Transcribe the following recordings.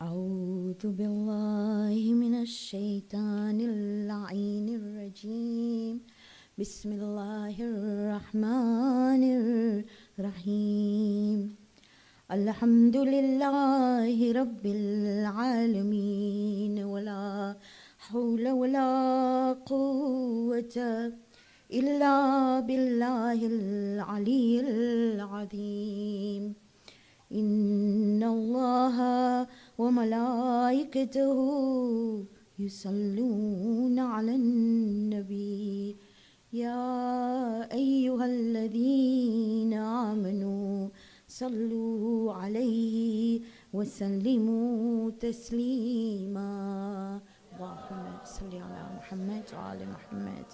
أعوذ بالله من الشيطان اللعين الرجيم بسم الله الرحمن الرحيم الحمد لله رب العالمين ولا حول ولا قوة إلا بالله العلي العظيم إن الله وملائكته يصلون على النبي يا أيها الذين آمنوا صلوا عليه وسلموا تسليما اللهم صل على محمد وآل محمد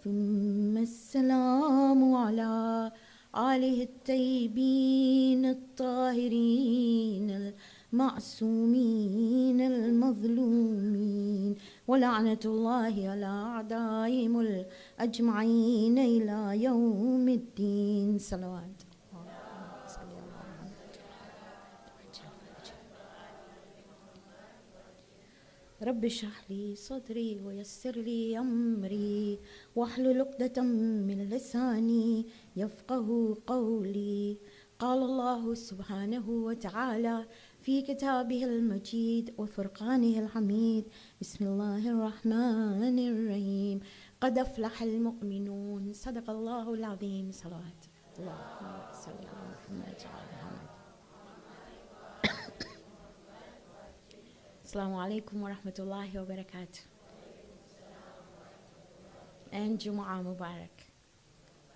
ثم السلام على آله الطيبين الطاهرين المعصومين المظلومين ولعنة الله على أعدائهم الأجمعين إلى يوم الدين صلوات رب اشرح لي صدري ويسر لي أمري واحلل عقدة من لساني يفقه قولي قال الله سبحانه وتعالى في كتابه المجيد وفرقانه الحميد بسم الله الرحمن الرحيم قد أفلح المؤمنون صدق الله العظيم صلوات اللهم صل على محمد وعلى محمد Assalamu alaikum wa rahmatullahi wa barakatuh. And Jumu'ah Mubarak.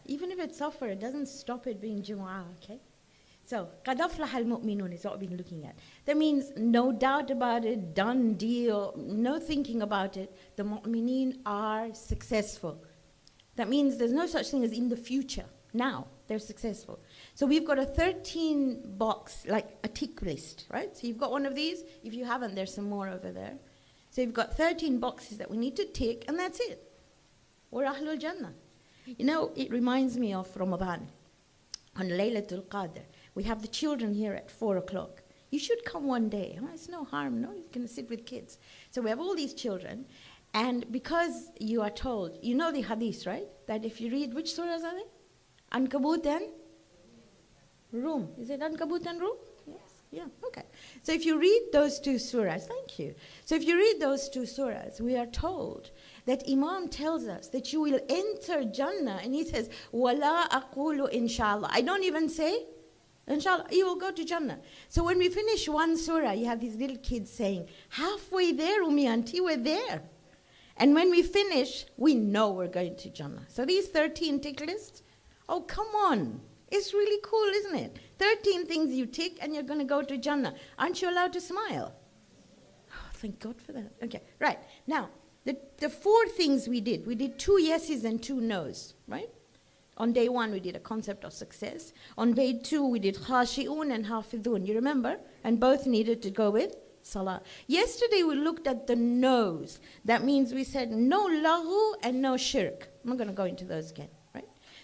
Even if it's suffer, it doesn't stop it being Jumu'ah, okay? So, قَدْ أَفْلَحَ الْمُؤْمِنُونَ is what we've been looking at. That means no doubt about it, done deal, no thinking about it. The mu'mineen are successful. That means there's no such thing as in the future. Now, they're successful. So we've got a 13 box, like a tick list, right? So you've got one of these. If you haven't, there's some more over there. So you've got 13 boxes that we need to tick, and that's it. We're Ahlul Jannah. You know, it reminds me of Ramadan. On Laylatul Qadr, we have the children here at 4 o'clock. You should come one day. Huh? It's no harm, no? You can sit with kids. So we have all these children. And because you are told, you know the hadith, right? That if you read, which surahs are they? Ankabut and Rum. Is it Ankabut and Rum? Yes. Yeah, okay. So if you read those two surahs, thank you. So if you read those two surahs, we are told that Imam tells us that you will enter Jannah, and he says, Wala aqulu inshallah. I don't even say, inshallah, you will go to Jannah. So when we finish one surah, you have these little kids saying, halfway there, Umi Auntie, we're there. And when we finish, we know we're going to Jannah. So these 13 tick lists, oh, come on. It's really cool, isn't it? 13 things you tick and you're going to go to Jannah. Aren't you allowed to smile? Oh, thank God for that. Okay, right. Now, the 4 things we did 2 yeses and 2 nos, right? On day 1, we did a concept of success. On day 2, we did khashi'un and hafidhun. You remember? And both needed to go with salah. Yesterday, we looked at the no's. That means we said no lahu and no shirk. I'm not going to go into those again.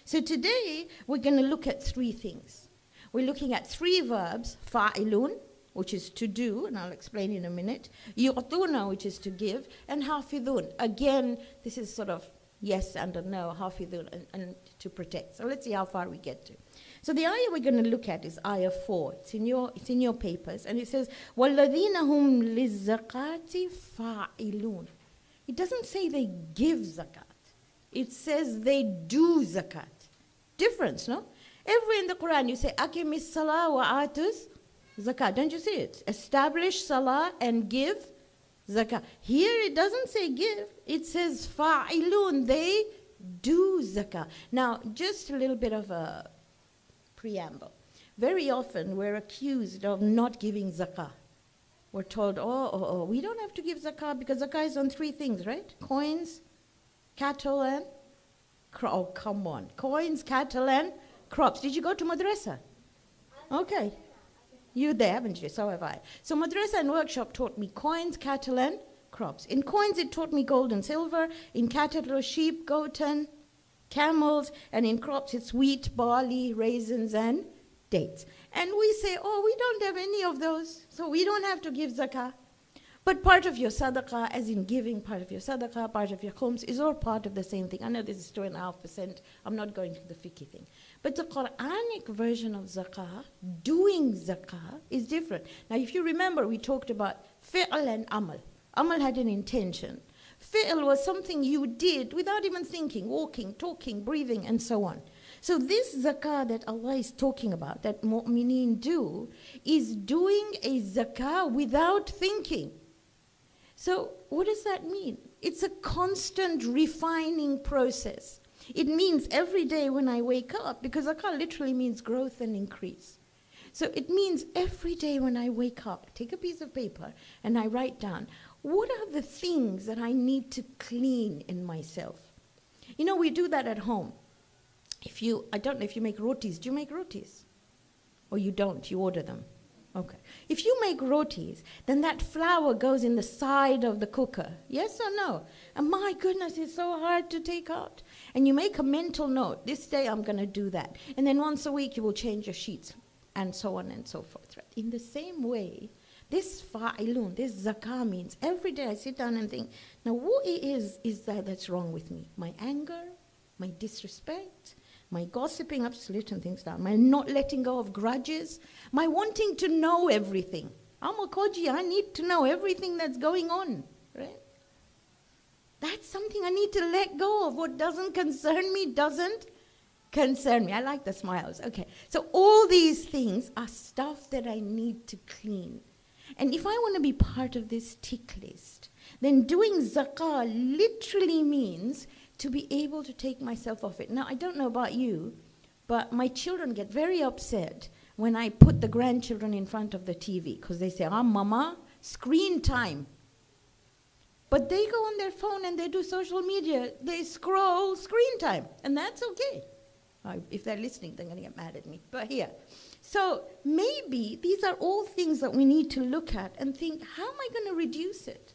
So today, we're going to look at 3 things. We're looking at 3 verbs, fa'ilun, which is to do, and I'll explain in a minute, yu'tuna, which is to give, and hafidhun. Again, this is sort of yes and a no, hafidhun, and to protect. So let's see how far we get to. So the ayah we're going to look at is ayah 4. It's in your papers, and it says, وَالَّذِينَ هُمْ لِلزَّكَاةِ فَاعِلُونَ. It doesn't say they give zakat. It says they do zakat. Difference, no? Everywhere in the Quran you say, Akimis salah wa atus zakat. Don't you see it? Establish salah and give zakat. Here it doesn't say give. It says fa'ilun. They do zakat. Now, just a little bit of a preamble. Very often we're accused of not giving zakah. We're told, we don't have to give zakah because zakah is on 3 things, right? Coins, cattle and oh, come on. Coins, cattle and crops. Did you go to madrasa? Okay. You there, haven't you? So have I. So madrasa and workshop taught me coins, cattle and crops. In coins it taught me gold and silver. In cattle, sheep, goat and camels. And in crops it's wheat, barley, raisins and dates. And we say, oh, we don't have any of those, so we don't have to give zakah. But part of your sadaqah, as in giving, part of your sadaqah, part of your khums, is all part of the same thing. I know this is 2.5%. I'm not going to the fiqh thing. But the Quranic version of zakah, doing zakah, is different. Now, if you remember, we talked about fi'l and amal. Amal had an intention. Fi'l was something you did without even thinking, walking, talking, breathing, and so on. So this zakah that Allah is talking about, that mu'mineen do, is doing a zakah without thinking. So what does that mean? It's a constant refining process. It means every day when I wake up, because zakah literally means growth and increase. So it means every day when I wake up, I take a piece of paper and I write down, what are the things that I need to clean in myself? You know, we do that at home. I don't know if you make rotis. Do you make rotis? Or you don't, you order them. Okay. If you make rotis, then that flour goes in the side of the cooker. Yes or no? And my goodness, it's so hard to take out. And you make a mental note. This day I'm going to do that. And then once a week you will change your sheets and so on and so forth. Right? In the same way, this fa'ilun, this zakah means every day I sit down and think, now what is that's wrong with me? My anger, my disrespect, my gossiping, I'm just letting things down, my not letting go of grudges, my wanting to know everything. I'm a koji, I need to know everything that's going on, right? That's something I need to let go of. What doesn't concern me doesn't concern me. I like the smiles. Okay, so all these things are stuff that I need to clean. And if I want to be part of this tick list, then doing zakah literally means to be able to take myself off it. Now, I don't know about you, but my children get very upset when I put the grandchildren in front of the TV because they say, mama, screen time. But they go on their phone and they do social media. They scroll screen time, and that's okay. If they're listening, they're going to get mad at me. But here. So maybe these are all things that we need to look at and think, how am I going to reduce it?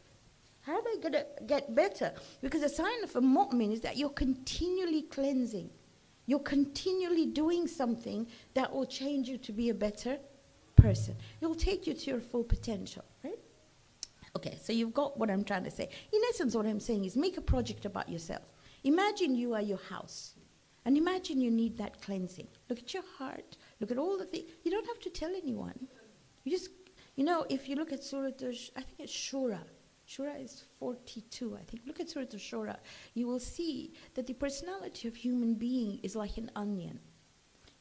How am I going to get better? Because a sign of a mu'min is that you're continually cleansing. You're continually doing something that will change you to be a better person. It will take you to your full potential, right? Okay, so you've got what I'm trying to say. In essence, what I'm saying is make a project about yourself. Imagine you are your house. And imagine you need that cleansing. Look at your heart. Look at all the things. You don't have to tell anyone. You just, if you look at Surah, I think it's Shura. Shura is 42, I think. Look at Surah Al-Shura. You will see that the personality of human being is like an onion.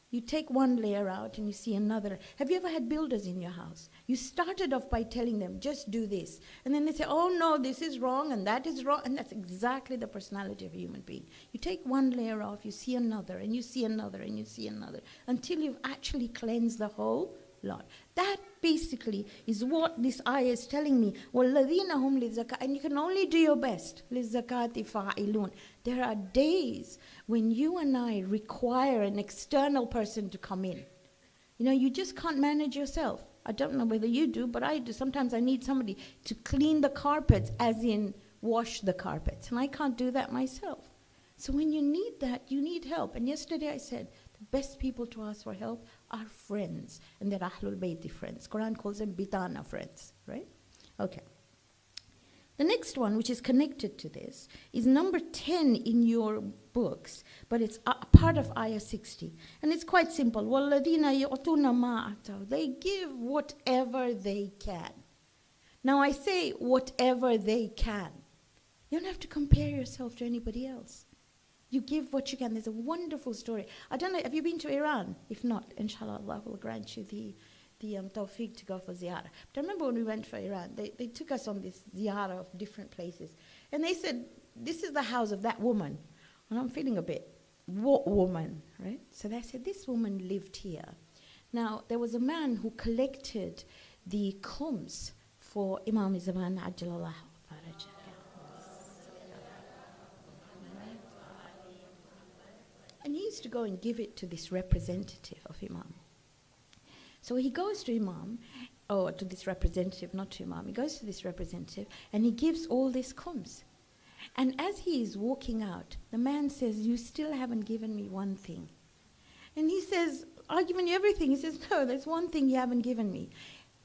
You take one layer out and you see another. Have you ever had builders in your house? You started off by telling them, just do this. And then they say, oh no, this is wrong and that is wrong. And that's exactly the personality of a human being. You take one layer off, you see another, and you see another, and you see another, until you've actually cleansed the whole lot. That basically is what this ayah is telling me. وَالَّذِينَ هُمْ لِلزَّكَاةِ. And you can only do your best. لِلزَّكَاةِ فَاعِلُونَ. There are days when you and I require an external person to come in. You just can't manage yourself. I don't know whether you do, but I do. Sometimes I need somebody to clean the carpets, as in wash the carpets. And I can't do that myself. So when you need that, you need help. And yesterday I said, the best people to ask for help are friends, and they're Ahlul Bayti friends. Quran calls them Bitana friends, right? Okay. The next one, which is connected to this, is number 10 in your books, but it's a part of Ayah 60. And it's quite simple. وَالَّذِينَ يُعْطُونَ مَا أَعْتَوْا. They give whatever they can. Now I say whatever they can. You don't have to compare yourself to anybody else. You give what you can. There's a wonderful story. I don't know, have you been to Iran? If not, inshallah, Allah will grant you the tawfiq to go for ziyarah. But I remember when we went for Iran, they took us on this ziyarah of different places. And they said, this is the house of that woman. And I'm feeling a bit, what woman, right? So they said, this woman lived here. Now, there was a man who collected the khums for Imam Zaman Ajjalallahu Farajah. And he used to go and give it to this representative of Imam. So he goes to Imam, or to this representative, not to Imam. He goes to this representative and he gives all these khums. And as he is walking out, the man says, you still haven't given me one thing. And he says, I've given you everything. He says, no, there's one thing you haven't given me.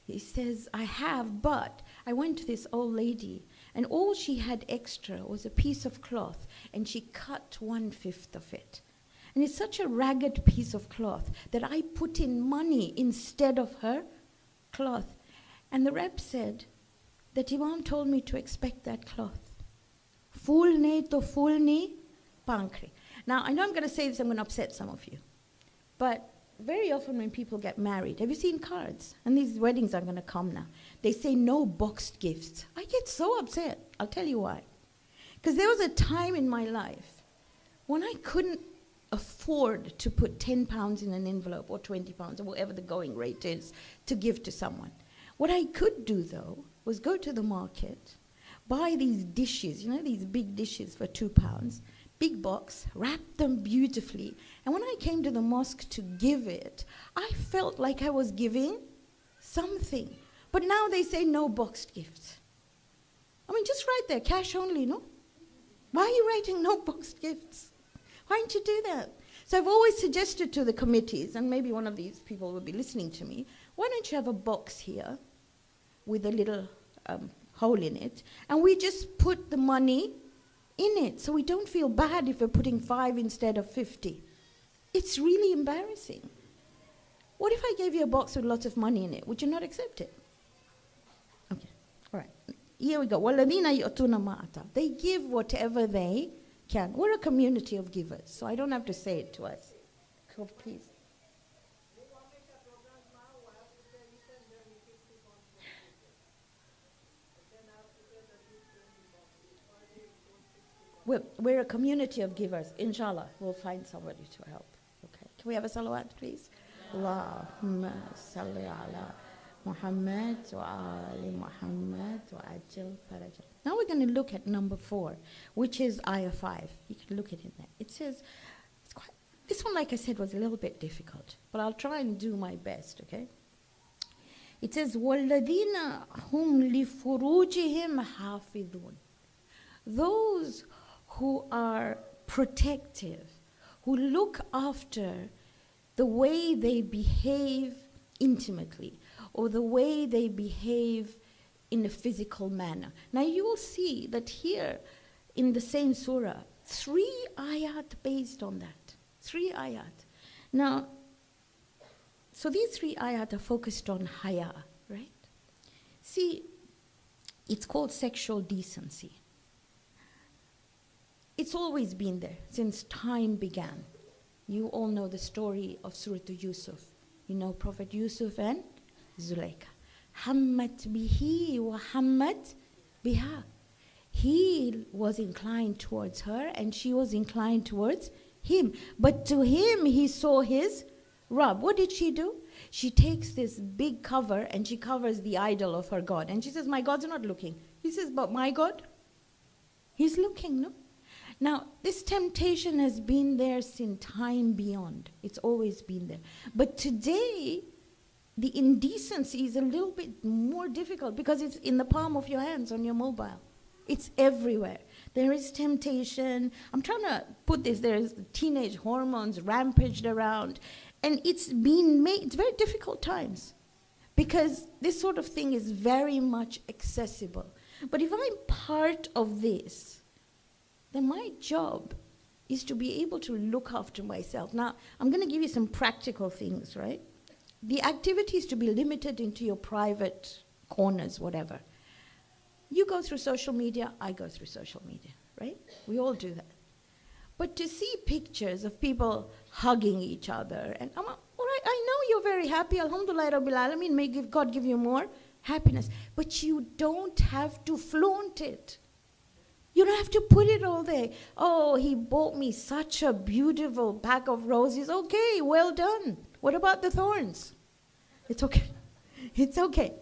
He says, I have, but I went to this old lady, and all she had extra was a piece of cloth, and she cut 1/5 of it. And it's such a ragged piece of cloth that I put in money instead of her cloth. And the rep said that Imam told me to expect that cloth. Fool ne to fool ni pankri. Now, I know I'm going to say this, I'm going to upset some of you. But very often when people get married, have you seen cards? And these weddings are going to come now. They say no boxed gifts. I get so upset. I'll tell you why. Because there was a time in my life when I couldn't afford to put £10 in an envelope or £20 or whatever the going rate is to give to someone. What I could do, though, was go to the market, buy these dishes, these big dishes for £2, big box, wrap them beautifully. And when I came to the mosque to give it, I felt like I was giving something. But now they say no boxed gifts. I mean, just write there, cash only, no? Why are you writing no boxed gifts? Why don't you do that? So I've always suggested to the committees, and maybe one of these people will be listening to me, why don't you have a box here with a little hole in it, and we just put the money in it, so we don't feel bad if we're putting 5 instead of 50. It's really embarrassing. What if I gave you a box with lots of money in it? Would you not accept it? Okay, all right. Here we go. وَالَّذِينَ يُؤْتُونَ مَا آتَاهُمْ. They give whatever they can. We're a community of givers, so I don't have to say it to us. Cool, please. We're a community of givers. Inshallah, we'll find somebody to help. Okay. Can we have a salawat, please? Allahumma salli ala Muhammad wa ali Muhammad wa ajil farajah. Now we're going to look at number 4, which is ayah 5. You can look at it there. It says, this one, like I said, was a little bit difficult, but I'll try and do my best, okay? It says, وَالَّذِينَ هُمْ لِفُرُوجِهِمْ حَافِظُونَ. Those who are protective, who look after the way they behave intimately, or the way they behave in a physical manner. Now you will see that here in the same surah, 3 ayat based on that. 3 ayat. Now, so these 3 ayat are focused on haya, right? See, it's called sexual decency. It's always been there since time began. You all know the story of Surah Yusuf. You know Prophet Yusuf and Zulaykha. Hammat bihi wa hammat biha. He was inclined towards her and she was inclined towards him. But to him he saw his Rabb. What did she do? She takes this big cover and she covers the idol of her God. And she says, my God's not looking. He says, but my God? He's looking, no? Now, this temptation has been there since time beyond. It's always been there. But today, the indecency is a little bit more difficult because it's in the palm of your hands on your mobile. It's everywhere. There is temptation. I'm trying to put this, there's teenage hormones rampaged around. And it's very difficult times because this sort of thing is very much accessible. But if I'm part of this, then my job is to be able to look after myself. Now, I'm going to give you some practical things, right? The activity is to be limited into your private corners, whatever. You go through social media, I go through social media, right? We all do that. But to see pictures of people hugging each other, and all right, I know you're very happy, alhamdulillah rabbil alameen, may God give you more happiness, but you don't have to flaunt it. You don't have to put it all there. Oh, he bought me such a beautiful pack of roses. Okay, well done. What about the thorns? It's okay. It's okay.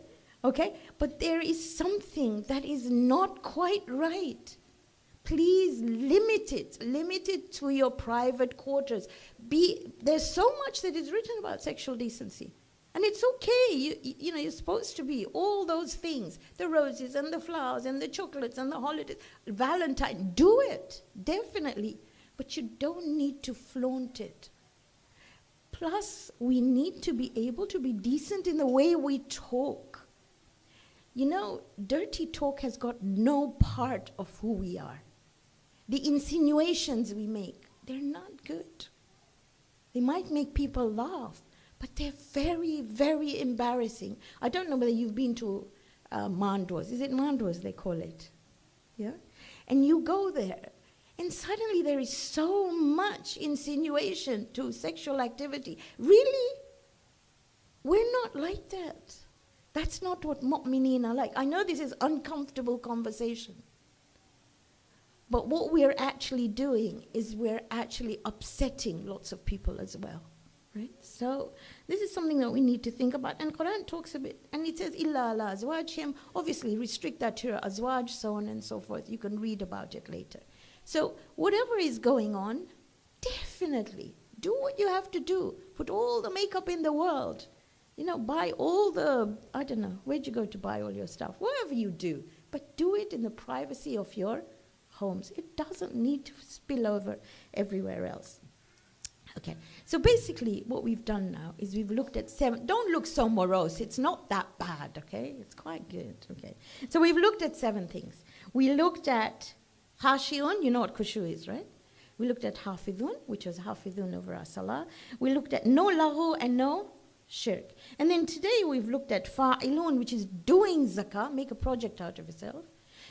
Okay? But there is something that is not quite right. Please limit it. Limit it to your private quarters. There's so much that is written about sexual decency. And it's okay, you're supposed to be all those things, the roses and the flowers and the chocolates and the holidays, Valentine, do it, definitely. But you don't need to flaunt it. Plus, we need to be able to be decent in the way we talk. You know, dirty talk has got no part of who we are. The insinuations we make, they're not good. They might make people laugh, but they're very, very embarrassing. I don't know whether you've been to Mandos. Is it Mandos they call it? Yeah? And you go there, and suddenly there is so much insinuation to sexual activity. Really? We're not like that. That's not what mu'mineen are like. I know this is uncomfortable conversation. But what we're actually doing is we're actually upsetting lots of people as well. Right? So this is something that we need to think about. And Quran talks a bit, and it says, Illa ala azwajhim. Obviously, restrict that to your azwaj, so on and so forth. You can read about it later. So whatever is going on, definitely do what you have to do. Put all the makeup in the world. You know, buy all the, I don't know, where'd you go to buy all your stuff? Whatever you do, but do it in the privacy of your homes. It doesn't need to spill over everywhere else. Okay, so basically what we've done now is we've looked at 7, don't look so morose, it's not that bad, okay? It's quite good, okay? So we've looked at 7 things. We looked at Khashi'un, you know what khushu is, right? We looked at Hafidhun, which was Hafidhun over our salah. We looked at no lahu and no shirk. And then today we've looked at Fa'ilun, which is doing zakah, make a project out of yourself.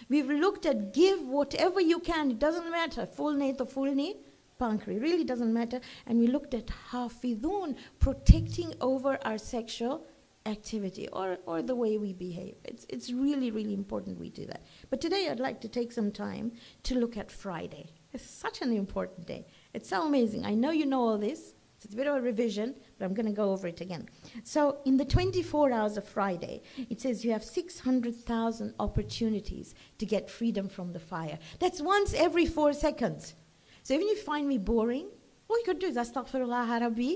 We've looked at give whatever you can, it doesn't matter, full need or full need, pankri, really doesn't matter. And we looked at hafidhun, protecting over our sexual activity or the way we behave. It's really, really important we do that. But today I'd like to take some time to look at Friday. It's such an important day. It's so amazing. I know you know all this. It's a bit of a revision, but I'm going to go over it again. So in the 24 hours of Friday, it says you have 600,000 opportunities to get freedom from the fire. That's once every 4 seconds. So even if you find me boring, all you could do is astaghfirullah rabbi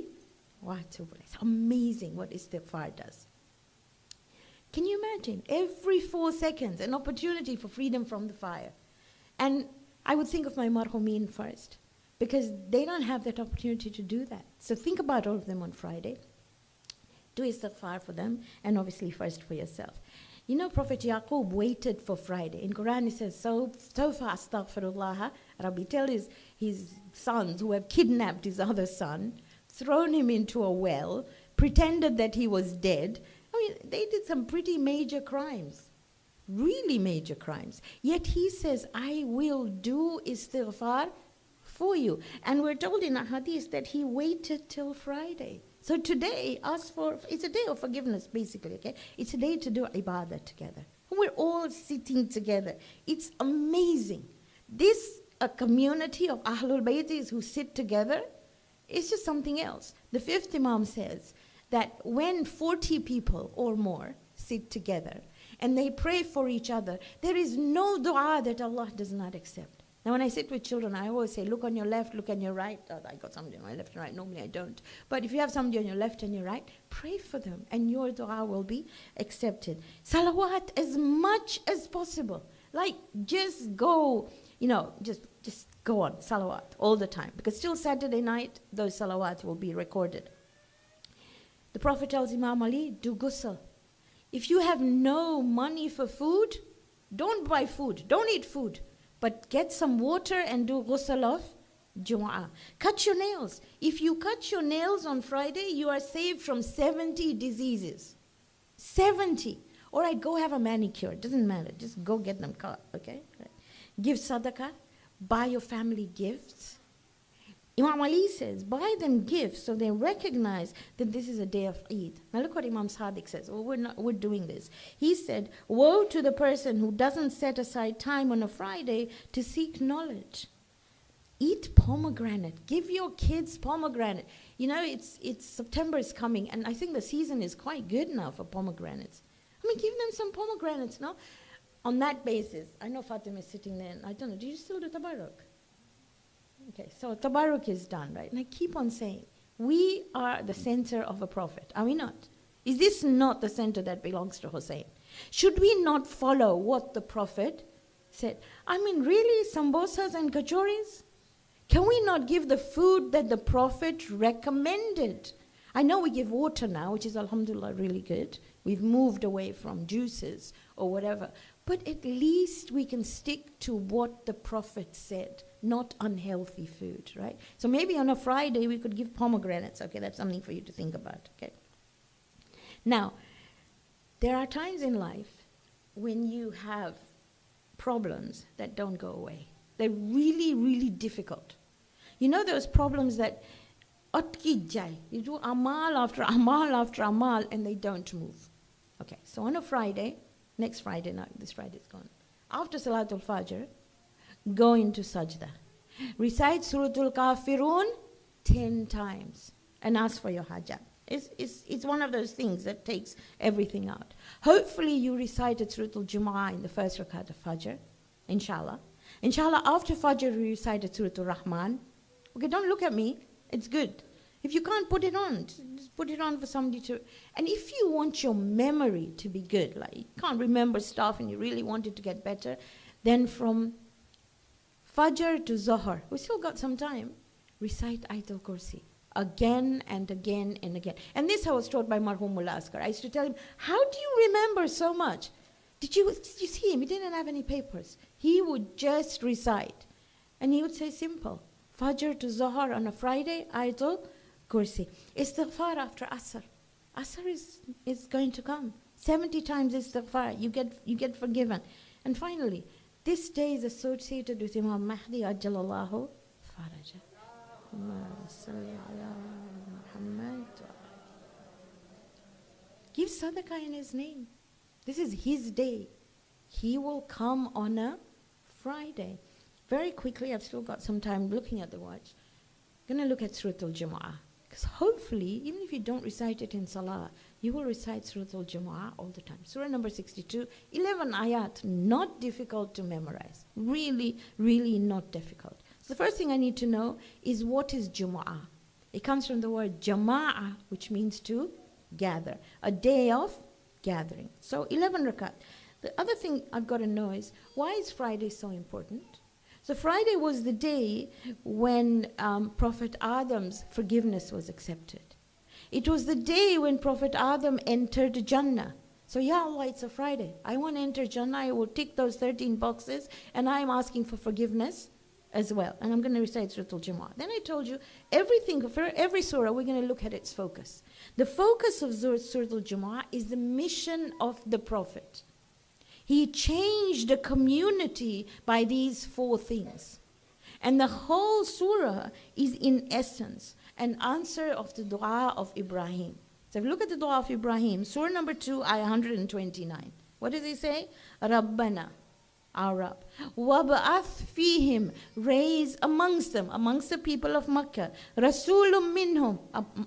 wa atubu ilayh. It's amazing what istighfar does. Can you imagine? Every 4 seconds, an opportunity for freedom from the fire. And I would think of my marhumeen first, because they don't have that opportunity to do that. So think about all of them on Friday. Do istighfar for them, and obviously first for yourself. You know, Prophet Yaqub waited for Friday. In Quran it says, so fast, astaghfirullah, Rabbi, tell his sons who have kidnapped his other son, thrown him into a well, pretended that he was dead. I mean, they did some pretty major crimes. Really major crimes. Yet he says, I will do istighfar for you. And we're told in a hadith that he waited till Friday. So today, it's a day of forgiveness, basically, okay? It's a day to do ibadah together. We're all sitting together. It's amazing. This, a community of Ahlul Baytis who sit together, is just something else. The 5th Imam says that when 40 people or more sit together and they pray for each other, there is no dua that Allah does not accept. Now, when I sit with children, I always say, look on your left, look on your right. Oh, I got somebody on my left and right. Normally, I don't. But if you have somebody on your left and your right, pray for them, and your dua will be accepted. Salawat as much as possible. Like, just go, you know, just go on, salawat, all the time. Because till Saturday night, those salawat will be recorded. The Prophet tells Imam Ali, do ghusl. If you have no money for food, don't buy food, don't eat food. But get some water and do ghusl of Jumu'ah. Cut your nails. If you cut your nails on Friday, you are saved from 70 diseases. 70. All right, go have a manicure. It doesn't matter. Just go get them cut, okay? Right. Give sadaqah. Buy your family gifts. Imam Ali says, buy them gifts so they recognize that this is a day of Eid. Now look what Imam Sadiq says. Well, we're doing this. He said, woe to the person who doesn't set aside time on a Friday to seek knowledge. Eat pomegranate. Give your kids pomegranate. You know, it's September is coming, and I think the season is quite good now for pomegranates. I mean, give them some pomegranates, no? On that basis, I know Fatima is sitting there, and I don't know, do you still do tabarruk? Okay, so tabarruk is done, right? And I keep on saying, we are the center of a prophet, are we not? Is this not the center that belongs to Hussein? Should we not follow what the prophet said? I mean, really, sambosas and kachoris? Can we not give the food that the prophet recommended? I know we give water now, which is alhamdulillah really good. We've moved away from juices or whatever. But at least we can stick to what the Prophet said, not unhealthy food, right? So maybe on a Friday we could give pomegranates. Okay, that's something for you to think about, okay? Now, there are times in life when you have problems that don't go away. They're really, really difficult. You know those problems that you do amal after amal after amal and they don't move. Okay, so on a Friday, next Friday, no, this Friday's gone. After Salatul Fajr, go into sajda. Recite Suratul Kafirun 10 times and ask for your hajat. It's one of those things that takes everything out. Hopefully you recited Suratul Jumu'ah in the first rakat of Fajr, inshallah. Inshallah, after Fajr you recited Suratul Rahman. Okay, don't look at me. It's good. If you can't, put it on. Just put it on for somebody to... And if you want your memory to be good, like you can't remember stuff and you really want it to get better, then from Fajr to Zohar, we still got some time, recite Ayatul Kursi again and again and again. And this I was taught by Marhum Mullah Asghar. I used to tell him, how do you remember so much? Did you see him? He didn't have any papers. He would just recite. And he would say simple. Fajr to Zohar on a Friday, Ayatul Kursi. Istighfar after Asr. Asr is going to come. 70 times istighfar. You get forgiven. And finally, this day is associated with Imam Mahdi Ajjalallahu Faraja. Give sadaqah in his name. This is his day. He will come on a Friday. Very quickly, I've still got some time looking at the watch. I'm going to look at Suratul Jumu'ah. Because hopefully, even if you don't recite it in Salah, you will recite Suratul Jumu'ah all the time. Surah number 62, 11 ayat, not difficult to memorize. Really, really not difficult. So the first thing I need to know is what is Jumu'ah. It comes from the word Jama'ah, which means to gather. A day of gathering. So 11 rakat. The other thing I've got to know is, why is Friday so important? So Friday was the day when Prophet Adam's forgiveness was accepted. It was the day when Prophet Adam entered Jannah. So ya Allah, it's a Friday. I want to enter Jannah. I will tick those 13 boxes and I'm asking for forgiveness as well. And I'm going to recite Suratul Jumu'ah. Then I told you, everything, for every surah, we're going to look at its focus. The focus of Suratul Jumu'ah is the mission of the Prophet. He changed the community by these 4 things. And the whole surah is in essence an answer of the dua of Ibrahim. So if you look at the dua of Ibrahim, surah number 2, ayah 129. What does he say? Rabbana, our Rabb. Wab'ath fihim, raise amongst them, amongst the people of Makkah. Rasulun minhum,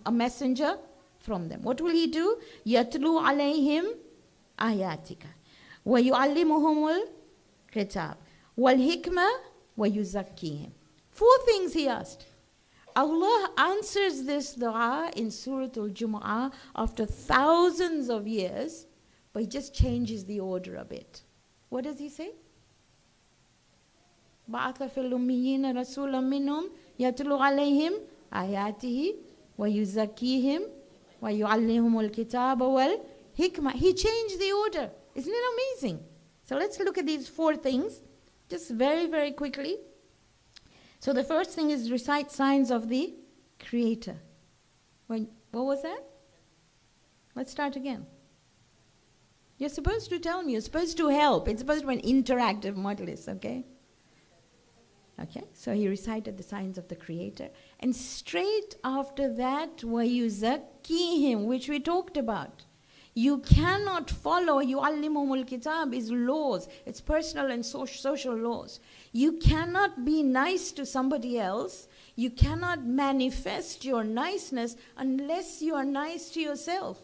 a messenger from them. What will he do? Yatlu alayhim ayatika. وَيُعَلِّمُهُمُ الْكِتَابِ وَالْحِكْمَةِ وَيُزَكِّيهِمْ. 4 things he asked. Allah answers this dua in Suratul Jumu'ah after thousands of years, but he just changes the order a bit. What does he say? بَعَثَ فِي الْأُمِّيِّينَ رَسُولًا مِّنْهُمْ يَتْلُو عَلَيْهِمْ آيَاتِهِ وَيُزَكِّيهِمْ وَيُعَلِّمُهُمُ الْكِتَابَ وَالْحِكْمَةِ. He changed the order. Isn't it amazing? So let's look at these 4 things, just very, very quickly. So the first thing is recite signs of the Creator. What was that? Let's start again. You're supposed to tell me. You're supposed to help. It's supposed to be an interactive majlis, okay? Okay, so he recited the signs of the Creator. And straight after that, وَيُزَكِّيهِمْ, which we talked about. You cannot follow, yu'allimuhumul kitab is laws. It's personal and social laws. You cannot be nice to somebody else. You cannot manifest your niceness unless you are nice to yourself.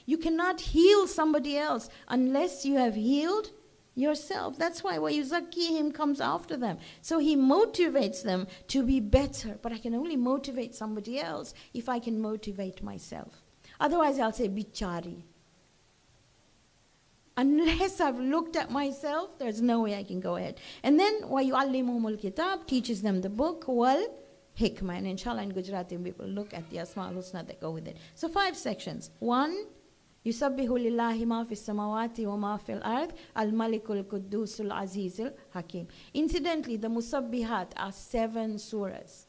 You cannot heal somebody else unless you have healed yourself. That's why وَيُزَكِّيهِمْ comes after them. So he motivates them to be better. But I can only motivate somebody else if I can motivate myself. Otherwise I'll say bichari. Unless I've looked at myself, there's no way I can go ahead. And then وَيُعَلِّمُهُمُ الْكِتَابِ teaches them the book, wal hikmah. And inshallah in Gujarati we will look at the Asmaaul Husna that go with it. So 5 sections. 1, يُسَبِّحُ لِلَّهِ مَا فِي السَّمَاوَاتِ وَمَا فِي الْأَرْضِ الْمَلِكُ الْقُدُّوسُ الْعَزِيزُ الْحَكِيمُ. Incidentally, the Musabbihat are 7 surahs.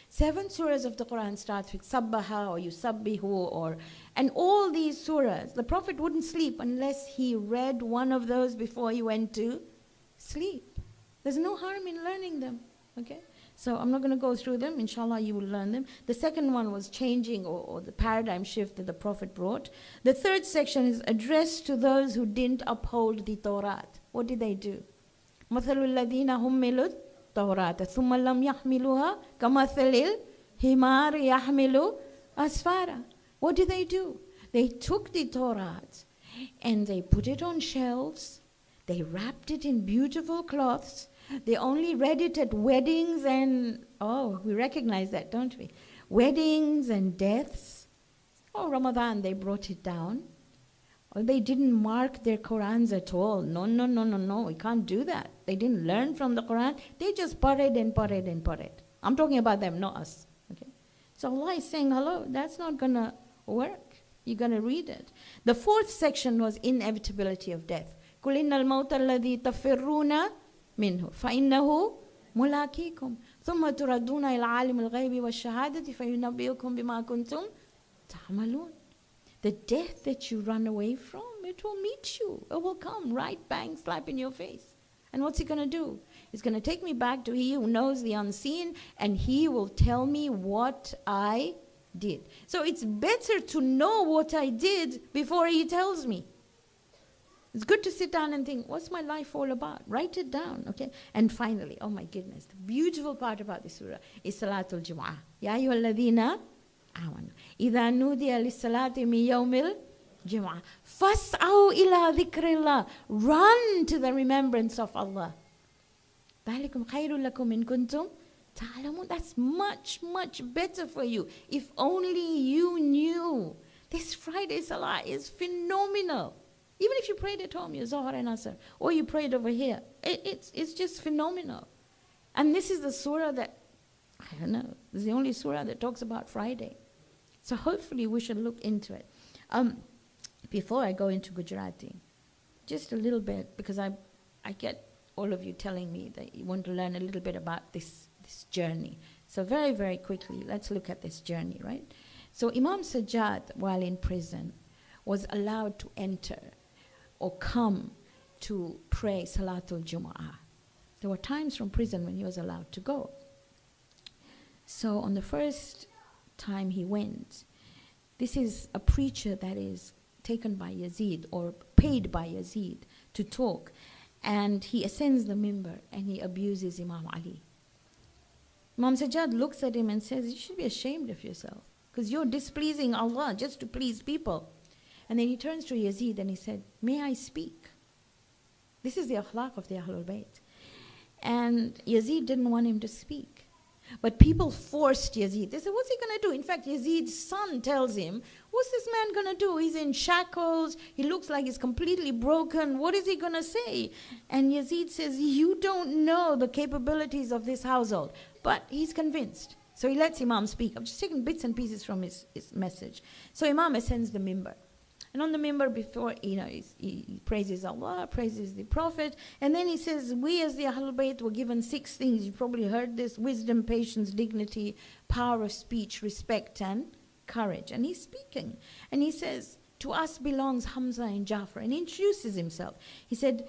7 surahs of the Quran starts with Sabbaha or Yusabbihu or, and all these surahs, the Prophet wouldn't sleep unless he read one of those before he went to sleep. There's no harm in learning them, okay? So I'm not going to go through them. Inshallah, you will learn them. The second one was changing or the paradigm shift that the Prophet brought. The third section is addressed to those who didn't uphold the Torah. What did they do? مَثَلُ الَّذِينَ هُمِّلُوا التَّوْرَاةَ ثُمَّ لَمْ يَحْمِلُوهَا كَمَثَلِ الْحِمَارِ يَحْمِلُ أَسْفَارًا. What did they do? They took the Torah and they put it on shelves. They wrapped it in beautiful cloths. They only read it at weddings and, oh, we recognize that, don't we? Weddings and deaths. Oh, Ramadan, they brought it down. Or they didn't mark their Qurans at all. No, we can't do that. They didn't learn from the Quran. They just parade. I'm talking about them, not us. Okay? So Allah is saying, hello, that's not going to work. You're going to read it. The 4th section was inevitability of death. قُلْ إِنَّ الْمَوْتَ الَّذِي تَفِرُّونَ منه فإنه ملاقيكم ثم تردون إلى عالم الغيب والشهادة فينبئكم بما كنتم تعملون. The death that you run away from, it will meet you. It will come right bang slap in your face. And what's he going to do? He's going to take me back to he who knows the unseen, and he will tell me what I did. So it's better to know what I did before he tells me. It's good to sit down and think, what's my life all about? Write it down, okay? And finally, oh my goodness, the beautiful part about this surah is Salatul Jum'ah. Ya ayyuhalladhina amanu. Idha nudiya lis-salati min yawmil Jum'ah. Fas'aw ila dhikrillah. Run to the remembrance of Allah. Dhalikum khayrun lakum in kuntum ta'lamun. That's much, much better for you. If only you knew. This Friday Salah is phenomenal. Even if you prayed at home, your Zohar and Asr, or you prayed over here, it's just phenomenal. And this is the surah that, I don't know, this is the only surah that talks about Friday. So hopefully we should look into it. Before I go into Gujarati, just a little bit, because I get all of you telling me that you want to learn a little bit about this journey. So very, very quickly, let's look at this journey, right? So Imam Sajjad, while in prison, was allowed to enter or come to pray Salatul Jum'ah. There were times from prison when he was allowed to go. So on the first time he went, this is a preacher that is taken by Yazid or paid by Yazid to talk, and he ascends the mimbar and he abuses Imam Ali. Imam Sajjad looks at him and says, you should be ashamed of yourself because you're displeasing Allah just to please people. And then he turns to Yazid and he said, may I speak? This is the akhlaq of the Ahlul Bayt. And Yazid didn't want him to speak. But people forced Yazid. They said, what's he going to do? In fact, Yazid's son tells him, what's this man going to do? He's in shackles. He looks like he's completely broken. What is he going to say? And Yazid says, you don't know the capabilities of this household. But he's convinced. So he lets Imam speak. I'm just taking bits and pieces from his message. So Imam ascends the mimbar. And on the mimbar before, he praises Allah, praises the Prophet, and then he says, we as the Ahlul Bayt were given 6 things. You probably heard this: wisdom, patience, dignity, power of speech, respect, and courage. And he's speaking. And he says, to us belongs Hamza and Jafar. And he introduces himself. He said,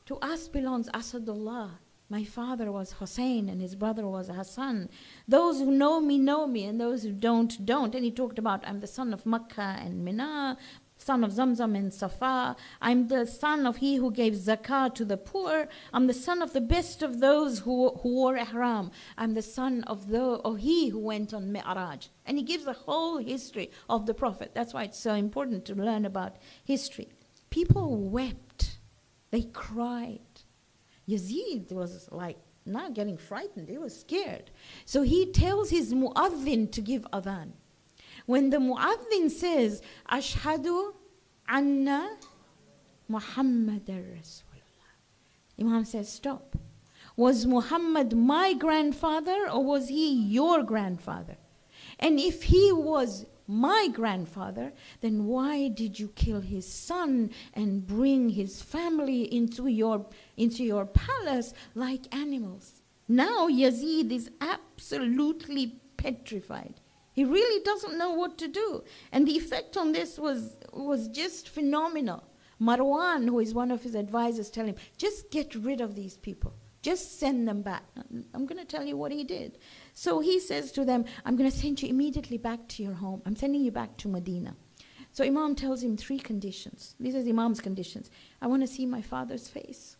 to us belongs Asadullah. My father was Hussein and his brother was Hassan. Those who know me, and those who don't. And he talked about, I'm the son of Makkah and Mina, son of Zamzam and Safa. I'm the son of he who gave zakah to the poor. I'm the son of the best of those who wore ihram. I'm the son of he who went on Mi'raj. And he gives the whole history of the Prophet. That's why it's so important to learn about history. People wept. They cried. Yazid was like not getting frightened. He was scared. So he tells his mu'adhin to give adhan. When the mu'adhin says, Ashhadu anna Muhammadar Rasulullah, Imam says, stop. Was Muhammad my grandfather or was he your grandfather? And if he was my grandfather, then why did you kill his son and bring his family into your palace like animals? Now Yazid is absolutely petrified. He really doesn't know what to do. And the effect on this was just phenomenal. Marwan, who is one of his advisors, tell him, just get rid of these people. Just send them back. I'm going to tell you what he did. So he says to them, I'm going to send you immediately back to your home. I'm sending you back to Medina. So Imam tells him 3 conditions. These are Imam's conditions. I want to see my father's face.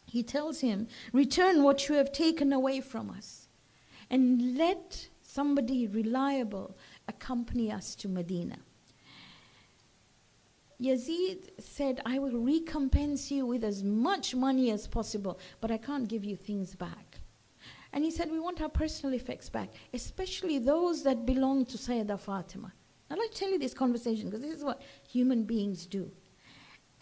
He tells him, return what you have taken away from us and let somebody reliable accompany us to Medina. Yazid said, I will recompense you with as much money as possible, but I can't give you things back. And he said, we want our personal effects back, especially those that belong to Sayyidah Fatima. Now let me tell you this conversation, because this is what human beings do.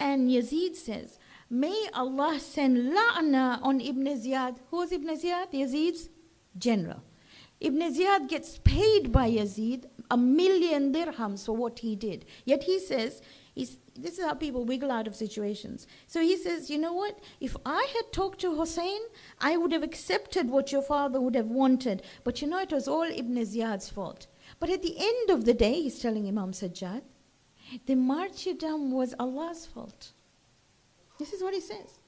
And Yazid says, may Allah send la'na on Ibn Ziyad. Who was Ibn Ziyad? Yazid's general. Ibn Ziyad gets paid by Yazid 1,000,000 dirhams for what he did. Yet he says, this is how people wiggle out of situations. So he says, you know what? If I had talked to Hussein, I would have accepted what your father would have wanted. But you know, it was all Ibn Ziyad's fault. But at the end of the day, he's telling Imam Sajjad, the martyrdom was Allah's fault. This is what he says.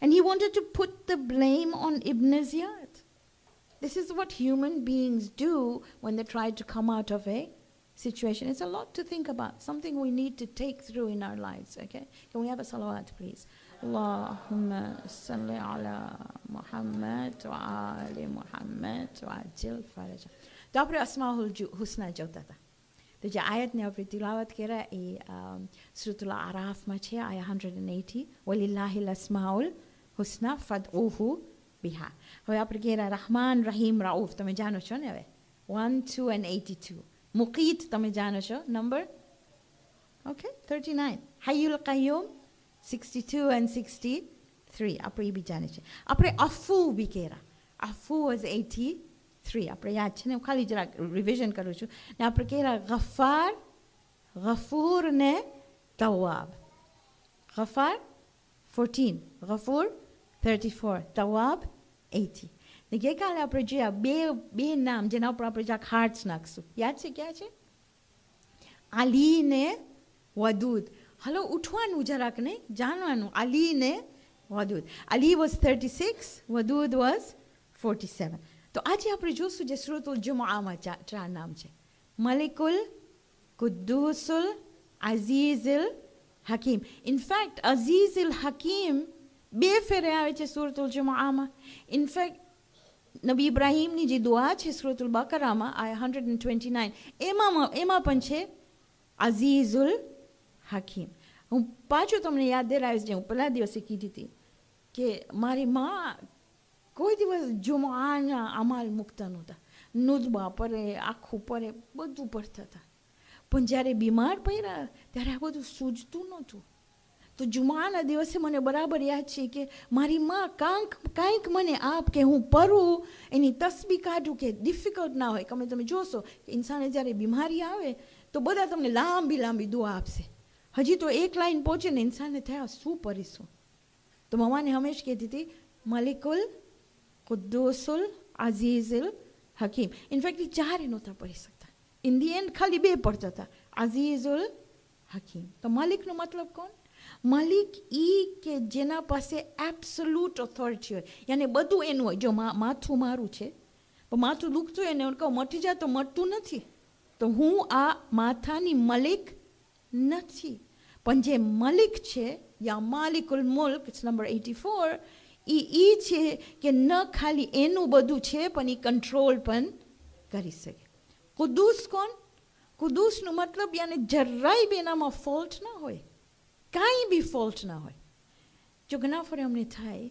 And he wanted to put the blame on Ibn Ziyad. This is what human beings do when they try to come out of a situation. It's a lot to think about, something we need to take through in our lives, okay? Can we have a salawat, please? Allahumma salli ala Muhammad wa ali Muhammad wa ajil faraja. તો આપણે અસ્માઉલ હુસ્ના જોતા હતા. તો જે આયતને આપણે તિલાવત કર્યા એ સૂરતુલ આરાફમાં છે, આયા 180, વલિલ્લાહિલ અસ્માઉલ હુસ્ના ફદઉહુ બિહા. હવે આપણે કહેરા રહમાન રહીમ રાઉફ, તમે જાણો છો ને હવે 1, 2 and 82. મુકીત તમે જાણો છો, નંબર ઓકે 39. હૈયુલ કય્યુમ 62 and 63 આપણે એ બી જાણે છે. આપણે અફુ બી કહેરા, અફુ વોઝ 83. આપણે યાદ છે ને, હું ખાલી જરાક રિવિઝન કરું છું ને. આપણે કહેરા ગફાર, ગફૂર ને તવાબ. ગફાર 14, ગફૂર 34, તવાબ 80. ને ગઈકાલે આપણે જોયા બે નામ જેના ઉપર આપણે જરાક હાર્ટ્સ નાખશું. યાદ છે ક્યાં છે? અલી ને વદૂદ. હલો ઉઠવાનું જરાક નહીં, જાણવાનું. અલી ને વદૂદ. Ali was 36, Wadood was 47. તો આજે આપણે જોશું જે સૂરતુલ જુમઆમાં 4 નામ છે: મલિકુલ, કુદ્દુસુલ, અઝીઝુલ, હકીમ. ઇનફેક્ટ અઝીઝુલ હકીમ 2 ફેરે આવે છે સૂરતુલ જુમઆમાં. ઇનફેક્ટ નબી ઇબ્રાહીમની જે દુઆ છે સૂરતુલ બકરામાં આયા 129, એમાં પણ છે અઝીઝુલ હકીમ. હું પાછું તમને યાદ દેરાવીશ, જે હું પહેલા દિવસે કીધી હતી કે મારી માં કોઈ દિવસ જુમઆના અમાલ મૂકતા નહોતા. નુદબા પરે, આખું પરે, બધું પડતા હતા. પણ જ્યારે બીમાર પડ્યા ત્યારે આ બધું સૂઝતું નહોતું. તો જુમાના દિવસે મને બરાબર યાદ છે કે મારી માં કાંઈક મને આપ કે હું પરું, એની તસબી કાઢું કે ડિફિકલ્ટ ના હોય. તમે જોશો કે ઇન્સાને જ્યારે બીમારી આવે તો બધા તમને લાંબી લાંબી દુઆ આપશે. હજી તો એક લાઈન પહોંચે ને ઇન્સાનને થયા શું પરીશું. તો મમ્માને હંમેશા કહેતી હતી મલિકુલ, કુદ્દુસુલ, અઝીઝુલ, હકીમ. ઇનફેક્ટ એ 4 નહોતા પડી શકતા. ઇન ધી એન્ડ ખાલી 2 પડતા હતા, અઝીઝુલ, હકીમ. તો મલિકનો મતલબ કોણ? મલિક ઈ કે જેના પાસે એબ્સોલ્યુટ ઓથોરિટી હોય, યાને બધું એનું હોય. જો માથું મારું છે પણ માથું દુખતું હોય ને હું કહું મટી જાય તો મટતું નથી, તો હું આ માથાની મલિક નથી. પણ જે મલિક છે યા માલિકુલ મુલ્ક, ઇટ્સ નંબર 84, ઈ છે કે ન ખાલી એનું બધું છે પણ એ કંટ્રોલ પણ કરી શકે. કુદ્દુસ કોણ? કુદ્દુસનું મતલબ યાને જરાય બી એનામાં ફોલ્ટ ના હોય, કાંઈ બી ફોલ્ટ ના હોય. જો ઘણા ફરે અમને થાય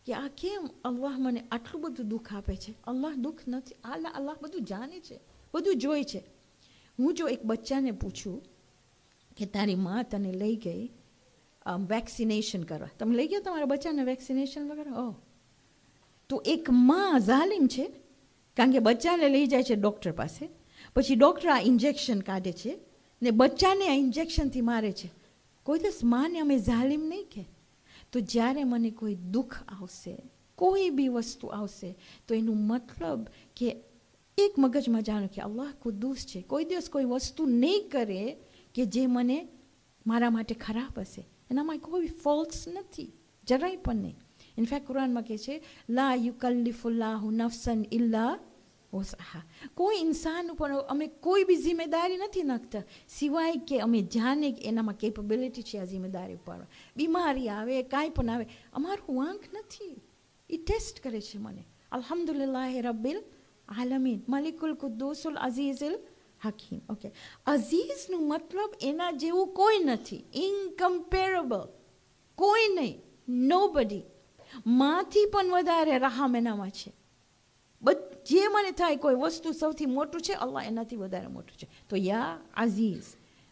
કે આ કેમ અલ્લાહ મને આટલું બધું દુઃખ આપે છે. અલ્લાહ દુઃખ નથી, અલ્લાહ બધું જાણે છે, બધું જોઈ છે. હું જો એક બચ્ચાને પૂછું કે તારી માં તને લઈ ગઈ વેક્સિનેશન કરવા, તમે લઈ ગયા તમારા બચ્ચાને વેક્સિનેશન વગર? તો એક માં ઝાલિમ છે, કારણ કે બચ્ચાને લઈ જાય છે ડૉક્ટર પાસે, પછી ડૉક્ટર આ ઇન્જેક્શન કાઢે છે ને બચ્ચાને આ ઇન્જેક્શનથી મારે છે. કોઈ દિવસ માને અમે ઝાલિમ નહીં કે. તો જ્યારે મને કોઈ દુઃખ આવશે, કોઈ બી વસ્તુ આવશે, તો એનું મતલબ કે એક મગજમાં જાણો કે અલ્લાહ કુદ્દૂસ છે, કોઈ દિવસ કોઈ વસ્તુ નહીં કરે કે જે મને મારા માટે ખરાબ હશે. એનામાં કોઈ ફોલ્ટ્સ નથી, જરાય પણ નહીં. ઇનફેક્ટ કુરાનમાં કહે છે લા યુકલ્લિફુલ્લાહુ નફસન ઇલ્લા વસઆહા. કોઈ ઇન્સાન ઉપર અમે કોઈ બી જિમ્મેદારી નથી નાખતા સિવાય કે અમે જાણે કે એનામાં કેપેબિલિટી છે આ જિમ્મેદારી ઉપર. બીમારી આવે, કાંઈ પણ આવે, અમારું વાંક નથી. એ ટેસ્ટ કરે છે મને. અલ્હમ્દુલિલ્લાહ રબ્બિલ આલમીન મલિકુલ કુદ્દૂસુલ અઝીઝુલ હકીમ. ઓકે, અઝીઝનું મતલબ એના જેવું કોઈ નથી, ઇનકમ્પેરેબલ, કોઈ નહીં, નોબડી. માંથી પણ વધારે રહમ એનામાં છે. જે મને થાય કોઈ વસ્તુ સૌથી મોટું છે, અલ્લાહ એનાથી વધારે મોટું છે. તો યા અઝીઝ.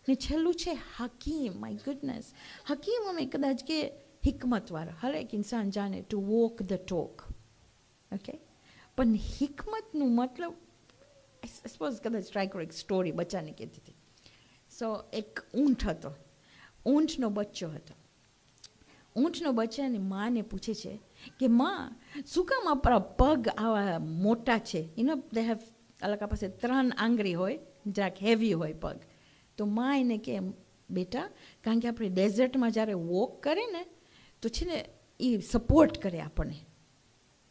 ને છેલ્લું છે હકીમ. માય ગુડનેસ, હકીમ અમે કદાચ કે હિકમતવાળા. હરેક ઇન્સાન જાણે two walk the talk. Okay, પણ હિકમતનું મતલબ સપોઝ કદાચ ટ્રાય કરો એક સ્ટોરી બચ્ચાને કહેતી હતી. સો એક ઊંટ હતો, ઊંટનો બચ્ચો હતો. ઊંટનો બચ્ચાની માને પૂછે છે કે માં શું કામ આપણા પગ આવા મોટા છે? દે હેવ અલગા પાસે 3 આંગળી હોય, જરાક હેવી હોય પગ. તો માં એને કે બેટા, કારણ કે આપણે ડેઝર્ટમાં જ્યારે વોક કરે ને તો છે ને એ સપોર્ટ કરે આપણને,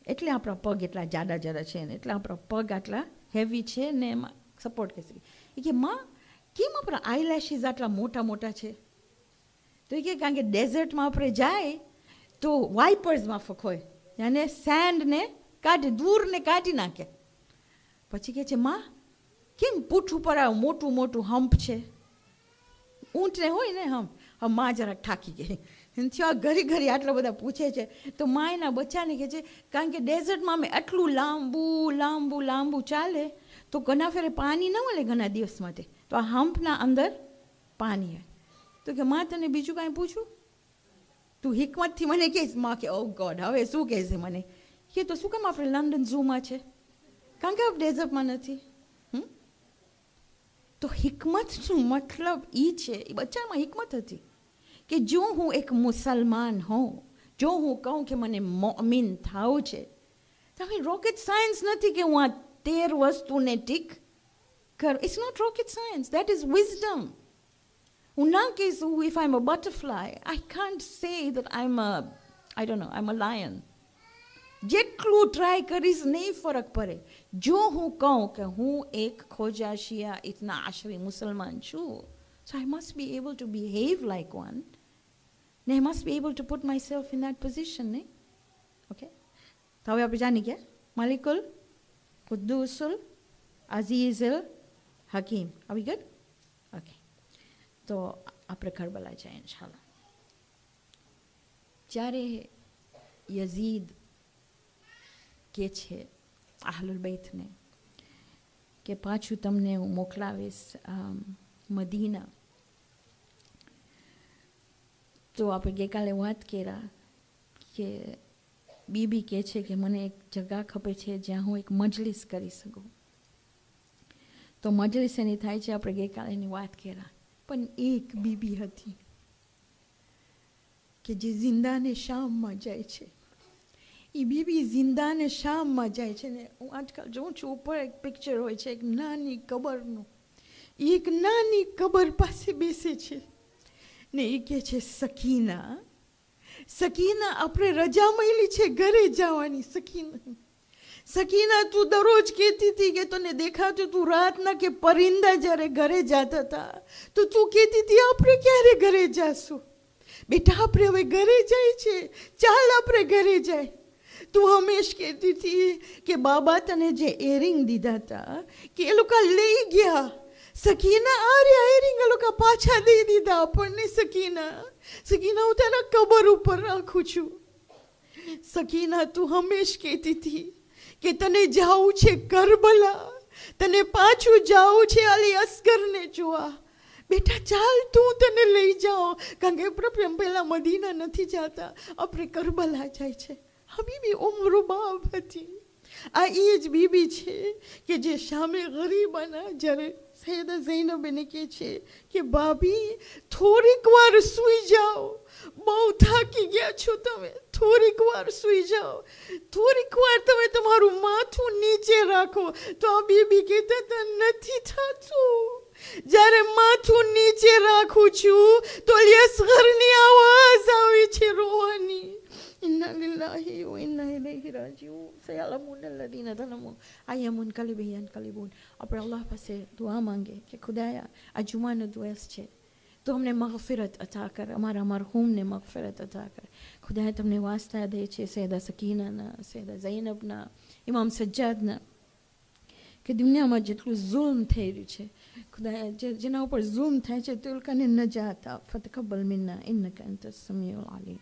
એટલે આપણા પગ એટલા જાડા જાડા છે ને એટલે આપણા પગ આટલા હેવી છે ને એમાં સપોર્ટ કરી શકે. એ કે માં કેમ આપણા આઈલેશીસ આટલા મોટા મોટા છે? તો એ કે કારણ કે ડેઝર્ટમાં આપણે જાય તો વાઇપર્સમાં હોય અને સેન્ડને કાઢે, દૂરને કાઢી નાખે. પછી કહે છે માં કેમ પૂઠ ઉપર આ મોટું મોટું હમ્પ છે? ઊંટને હોય ને હમ્પ. હવે માં જરાક થાકી ગઈ, થયો ઘડી ઘડી આટલા બધા પૂછે છે. તો માં એના બચ્ચાને કહે છે કારણ કે ડેઝર્ટમાં અમે આટલું લાંબુ લાંબુ લાંબુ ચાલે તો ઘણા ફેરે પાણી ન મળે ઘણા દિવસ માટે, તો આ હમ્પના અંદર પાણી હોય. તો કે માં તને બીજું કાંઈ પૂછું? તું હિકમતથી મને કહીશ? માં કે ઓ ગોડ, હવે શું કહેશે મને? કે તો શું કામ આપણે લંડન ઝૂમાં છે? કારણ કે આપણે ડેઝર્ટમાં નથી. તો હિકમતનું મતલબ એ છે, એ બચ્ચામાં હિકમત હતી કે જો હું એક મુસલમાન હોઉં, જો હું કહું કે મને મોમિન થાવું છે, તો હવે રોકેટ સાયન્સ નથી કે હું આ 13 વસ્તુને ટીક કરું. It's not rocket science, that is wisdom. હું ના કહીશ if I am a butterfly, I can't say that I am a lion. જેટલું ટ્રાય કરીશ નહીં ફરક પડે. જો હું કહું કે હું એક ખોજા શિયા ઇતના આશરી મુસલમાન છું, so I must be able to behave like one. And I must be able to put myself in that position. Okay? તો હવે આપણે જાણી ગયા મલિકુલ કુદ્દૂસુલ અઝીઝુલ હકીમ. Are we good? Okay. તો આપણે કરબલા જાય ઇન્શાલ્લાહ. જ્યારે યઝીદ કે છે અહલુલ બૈતને કે પાછું તમને હું મોકલાવીશ મદીના, તો આપણે ગઈકાલે વાત કર્યા કે બીબી કહે છે કે મને એક જગા ખપે છે જ્યાં હું એક મજલિસ કરી શકું. તો મજલિસ એની થાય છે, આપણે ગઈકાલે એની વાત કર્યા. પણ એક બીબી હતી કે જે જિંદાને શામમાં જાય છે. એ બીબી જિંદાને શામમાં જાય છે ને હું આજકાલ જોઉં છું ઉપર એક પિક્ચર હોય છે એક નાની કબરનું. એક નાની કબર પાસે બેસે છે ને એ કહે છે સકીના, સકીના આપણે રજા મળી છે ઘરે જવાની. સકીના, સકીના તું દરરોજ કહેતી હતી કે તને દેખાતું તું રાતના કે પરિંદા જ્યારે ઘરે જતા હતા તો તું કહેતી હતી આપણે ક્યારે ઘરે જાશું? બેટા આપણે હવે ઘરે જાય છે, ચાલ આપણે ઘરે જાય. તું હંમેશ કહેતી હતી કે બાબા તને જે એરિંગ દીધા હતા કે એ લોકો લઈ ગયા. સકીના આ રહ્યા એરિંગ એ લોકો પાછા દઈ દીધા આપણને. સકીના, સકીના હું તારા કબર ઉપર રાખું છું. સકીના તું હંમેશ કહેતી હતી કે તને જાવું છે કરબલા, તને પાછું જાવું છે અલી અસગરને જોવા. બેટા ચાલ તું તને લઈ જાઓ, કારણ કે આપણે પહેલાં મદીના નથી જતા, આપણે કરબલા જાય છે. હબીબી ઉમરુબાબ હતી. આ એ જ બીબી છે કે જે શામે ગરીબાના જ્યારે સૈયદા ઝૈનબ એને કહે છે કે ભાભી થોડીક વાર સૂઈ જાઓ, બહુ થાકી ગયા છો તમે, થોડીક વાર સૂઈ જાઓ, થોડીક વાર તમે તમારું માથું નીચે રાખો. તો આ બીબી કહેતા હતા નથી થતું. જ્યારે માથું નીચે રાખું છું તો યસગરની આવાજ આવે છે રોવાની. ઇન્ના લિલ્લાહી વ ઇન્ના ઇલૈહિ રાજીઉન. સયઅલમુન અલ્લઝીના ઝલમુ અય્ય મુનકલિબિન યનકલિબૂન. આપણે અલ્લાહ પાસે દુઆ માંગે કે ખુદાયા આ જુમાનો દિવસ છે તો અમને મગફિરત અતા કર, અમારા મરહૂમને મગફિરત અતા કર. ખુદાયા તમને વાસ્તા દે છે સૈયદા સકીનાના, સૈયદા ઝૈનબના, ઇમામ સજ્જાદના, કે દુનિયામાં જેટલું ઝુલ્મ થઈ રહ્યું છે ખુદાયા, જેના ઉપર ઝુલ્મ થાય છે તે લોકોને નજાત આપ. ફતકબ્બલ મિન્ના ઇન્નકા અંતસ સમીઉલ અલીમ.